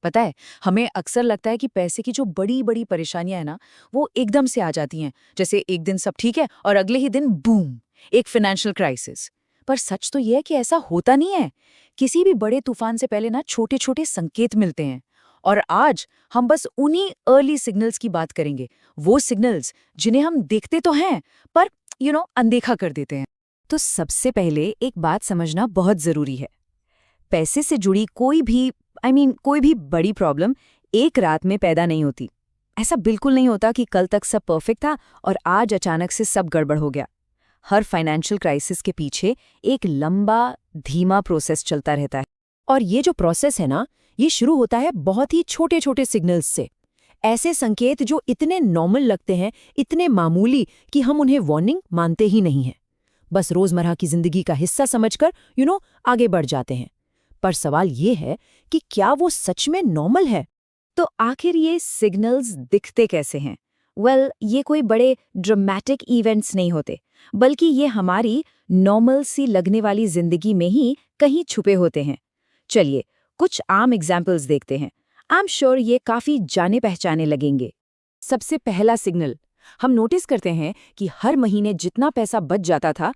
पता है, हमें अक्सर लगता है कि पैसे की जो बड़ी बड़ी परेशानियां है ना, वो एकदम से आ जाती हैं। जैसे एक दिन सब ठीक है और अगले ही दिन बूम, एक फाइनेंशियल क्राइसिस। पर सच तो ये है कि ऐसा होता नहीं है। किसी भी बड़े तूफान से पहले ना छोटे छोटे संकेत मिलते हैं। और आज हम बस उन्हीं अर्ली सिग्नल्स की बात करेंगे। वो सिग्नल्स जिन्हें हम देखते तो हैं, पर अनदेखा कर देते हैं। तो सबसे पहले एक बात समझना बहुत जरूरी है। पैसे से जुड़ी कोई भी कोई भी बड़ी प्रॉब्लम एक रात में पैदा नहीं होती। ऐसा बिल्कुल नहीं होता कि कल तक सब परफेक्ट था और आज अचानक से सब गड़बड़ हो गया। हर फाइनेंशियल क्राइसिस के पीछे एक लंबा धीमा प्रोसेस चलता रहता है। और ये जो प्रोसेस है ना, ये शुरू होता है बहुत ही छोटे छोटे सिग्नल्स से। ऐसे संकेत जो इतने नॉर्मल लगते हैं, इतने मामूली कि हम उन्हें वार्निंग मानते ही नहीं हैं। बस रोजमर्रा की जिंदगी का हिस्सा समझकर आगे बढ़ जाते हैं। पर सवाल ये है कि क्या वो सच में नॉर्मल है? तो आखिर ये सिग्नल्स दिखते कैसे हैं? ये कोई बड़े ड्रामेटिक इवेंट्स नहीं होते, बल्कि ये हमारी नॉर्मल सी लगने वाली जिंदगी में ही कहीं छुपे होते हैं। चलिए कुछ आम एग्जाम्पल्स देखते हैं। आई एम श्योर ये काफी जाने पहचाने लगेंगे। सबसे पहला सिग्नल, हम नोटिस करते हैं कि हर महीने जितना पैसा बच जाता था,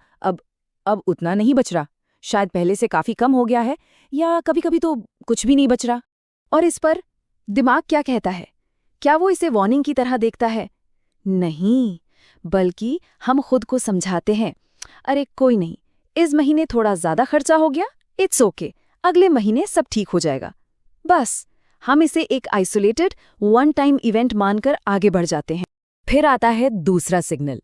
अब उतना नहीं बच रहा। शायद पहले से काफी कम हो गया है, या कभी-कभी तो कुछ भी नहीं बच रहा। और इस पर दिमाग क्या कहता है? क्या वो इसे वार्निंग की तरह देखता है? नहीं, बल्कि हम खुद को समझाते हैं, अरे कोई नहीं, इस महीने थोड़ा ज्यादा खर्चा हो गया, इट्स ओके, अगले महीने सब ठीक हो जाएगा। बस हम इसे एक आइसोलेटेड वन टाइम इवेंट मानकर आगे बढ़ जाते हैं। फिर आता है दूसरा सिग्नल।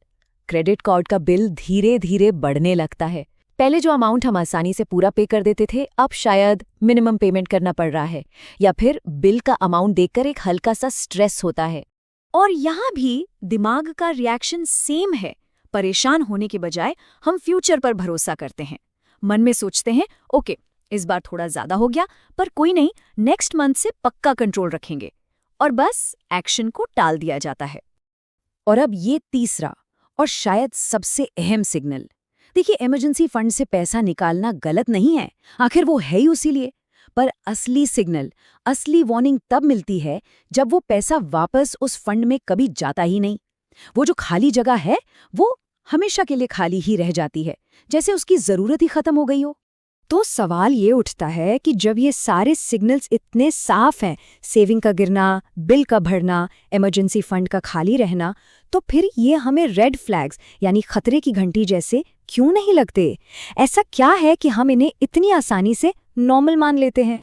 क्रेडिट कार्ड का बिल धीरे धीरे बढ़ने लगता है। पहले जो अमाउंट हम आसानी से पूरा पे कर देते थे, अब शायद मिनिमम पेमेंट करना पड़ रहा है, या फिर बिल का अमाउंट देखकर एक हल्का सा स्ट्रेस होता है। और यहाँ भी दिमाग का रिएक्शन सेम है। परेशान होने के बजाय हम फ्यूचर पर भरोसा करते हैं। मन में सोचते हैं, ओके, इस बार थोड़ा ज्यादा हो गया, पर कोई नहीं, नेक्स्ट मंथ से पक्का कंट्रोल रखेंगे। और बस एक्शन को टाल दिया जाता है। और अब ये तीसरा और शायद सबसे अहम सिग्नल। देखिए, इमरजेंसी फंड से पैसा निकालना गलत नहीं है, आखिर वो है ही उसी लिए। पर असली सिग्नल, असली वार्निंग तब मिलती है जब वो पैसा वापस उस फंड में कभी जाता ही नहीं। वो जो खाली जगह है, वो हमेशा के लिए खाली ही रह जाती है, जैसे उसकी जरूरत ही खत्म हो गई हो। तो सवाल ये उठता है कि जब ये सारे सिग्नल्स इतने साफ हैं, सेविंग का गिरना, बिल का बढ़ना, इमरजेंसी फंड का खाली रहना, तो फिर ये हमें रेड फ्लैग्स यानी खतरे की घंटी जैसे क्यों नहीं लगते? ऐसा क्या है कि हम इन्हें इतनी आसानी से नॉर्मल मान लेते हैं?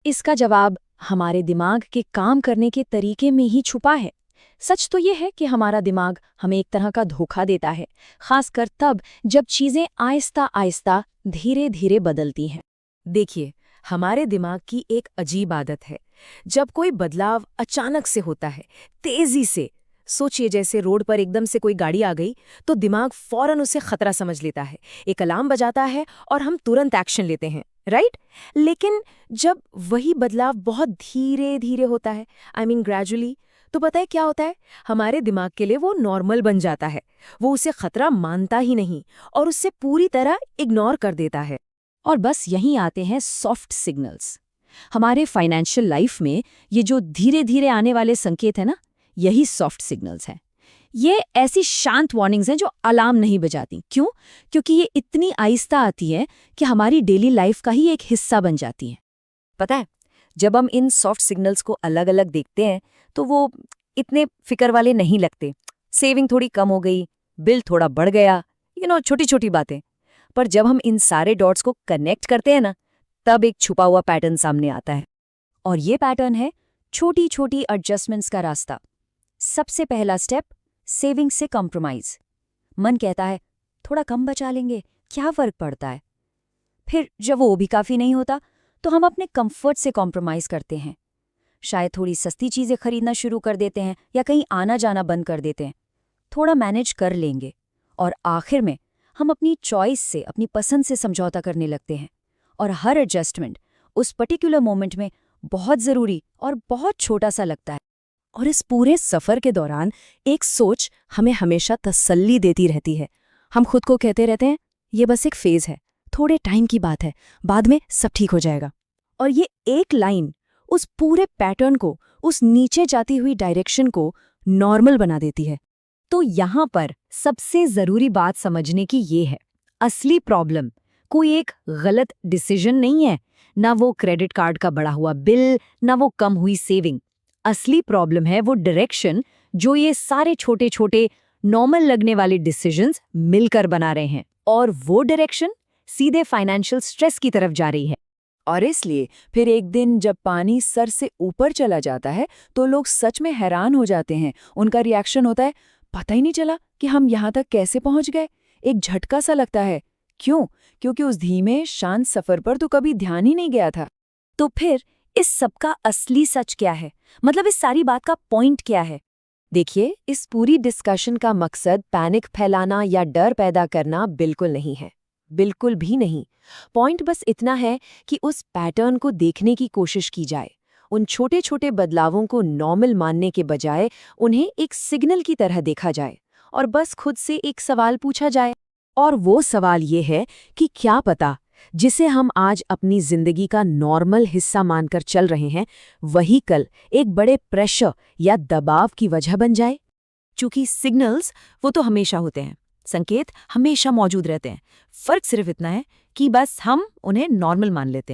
इसका जवाब हमारे दिमाग के काम करने के तरीके में ही छुपा है। सच तो ये है कि हमारा दिमाग हमें एक तरह का धोखा देता है, खासकर तब जब चीजें आहिस्ता आहिस्ता धीरे धीरे बदलती हैं। देखिए, हमारे दिमाग की एक अजीब आदत है। जब कोई बदलाव अचानक से होता है, तेजी से, सोचिए जैसे रोड पर एकदम से कोई गाड़ी आ गई, तो दिमाग फौरन उसे खतरा समझ लेता है, एक अलार्म बजाता है और हम तुरंत एक्शन लेते हैं, राइट? लेकिन जब वही बदलाव बहुत धीरे धीरे होता है, ग्रेजुअली, तो पता है क्या होता है? हमारे दिमाग के लिए वो नॉर्मल बन जाता है। वो उसे खतरा मानता ही नहीं और उससे पूरी तरह इग्नोर कर देता है। और बस यहीं आते हैं सॉफ्ट सिग्नल्स। हमारे फाइनेंशियल लाइफ में ये जो धीरे धीरे आने वाले संकेत है ना, यही सॉफ्ट सिग्नल्स हैं। ये ऐसी शांत वार्निंग्स हैं जो अलार्म नहीं बजाती। क्यों? क्योंकि ये इतनी आहिस्ता आती है कि हमारी डेली लाइफ का ही एक हिस्सा बन जाती है। पता है, जब हम इन सॉफ्ट सिग्नल्स को अलग अलग देखते हैं, तो वो इतने फिक्र वाले नहीं लगते। सेविंग थोड़ी कम हो गई, बिल थोड़ा बढ़ गया, छोटी छोटी बातें। पर जब हम इन सारे डॉट्स को कनेक्ट करते हैं ना, तब एक छुपा हुआ पैटर्न सामने आता है। और ये पैटर्न है छोटी छोटी एडजस्टमेंट्स का रास्ता। सबसे पहला स्टेप, सेविंग से कॉम्प्रोमाइज। मन कहता है थोड़ा कम बचा लेंगे, क्या फर्क पड़ता है। फिर जब वो भी काफी नहीं होता, तो हम अपने कंफर्ट से कॉम्प्रोमाइज करते हैं। शायद थोड़ी सस्ती चीजें खरीदना शुरू कर देते हैं, या कहीं आना जाना बंद कर देते हैं। थोड़ा मैनेज कर लेंगे। और आखिर में हम अपनी चॉइस से, अपनी पसंद से समझौता करने लगते हैं। और हर एडजस्टमेंट उस पर्टिकुलर मोमेंट में बहुत ज़रूरी और बहुत छोटा सा लगता है। और इस पूरे सफ़र के दौरान एक सोच हमें हमेशा तसल्ली देती रहती है। हम खुद को कहते रहते हैं, ये बस एक फेज़ है, थोड़े टाइम की बात है, बाद में सब ठीक हो जाएगा। और ये एक लाइन उस पूरे पैटर्न को, उस नीचे जाती हुई डायरेक्शन को नॉर्मल बना देती है। तो यहाँ पर सबसे ज़रूरी बात समझने की ये है, असली प्रॉब्लम कोई एक गलत डिसीजन नहीं है, ना वो क्रेडिट कार्ड का बढ़ा हुआ बिल, ना वो कम हुई सेविंग। असली प्रॉब्लम है वो डायरेक्शन जो ये सारे छोटे छोटे नॉर्मल लगने वाले डिसीजंस मिलकर बना रहे हैं, और वो डायरेक्शन सीधे फाइनेंशियल स्ट्रेस की तरफ जा रही है। और इसलिए फिर एक दिन जब पानी सर से ऊपर चला जाता है तो लोग सच में हैरान हो जाते हैं। उनका रिएक्शन होता है, पता ही नहीं चला कि हम यहाँ तक कैसे पहुँच गए। एक झटका सा लगता है। क्यों? क्योंकि उस धीमे शांत सफर पर तो कभी ध्यान ही नहीं गया था। तो फिर इस सबका असली सच क्या है? मतलब इस सारी बात का पॉइंट क्या है? देखिए, इस पूरी डिस्कशन का मकसद पैनिक फैलाना या डर पैदा करना बिल्कुल नहीं है, बिल्कुल भी नहीं। पॉइंट बस इतना है कि उस पैटर्न को देखने की कोशिश की जाए, उन छोटे छोटे बदलावों को नॉर्मल मानने के बजाय उन्हें एक सिग्नल की तरह देखा जाए, और बस खुद से एक सवाल पूछा जाए। और वो सवाल ये है कि क्या पता जिसे हम आज अपनी जिंदगी का नॉर्मल हिस्सा मानकर चल रहे हैं, वही कल एक बड़े प्रेशर या दबाव की वजह बन जाए। चूंकि सिग्नल्स वो तो हमेशा होते हैं, संकेत हमेशा मौजूद रहते हैं। फर्क सिर्फ इतना है कि बस हम उन्हें नॉर्मल मान लेते हैं।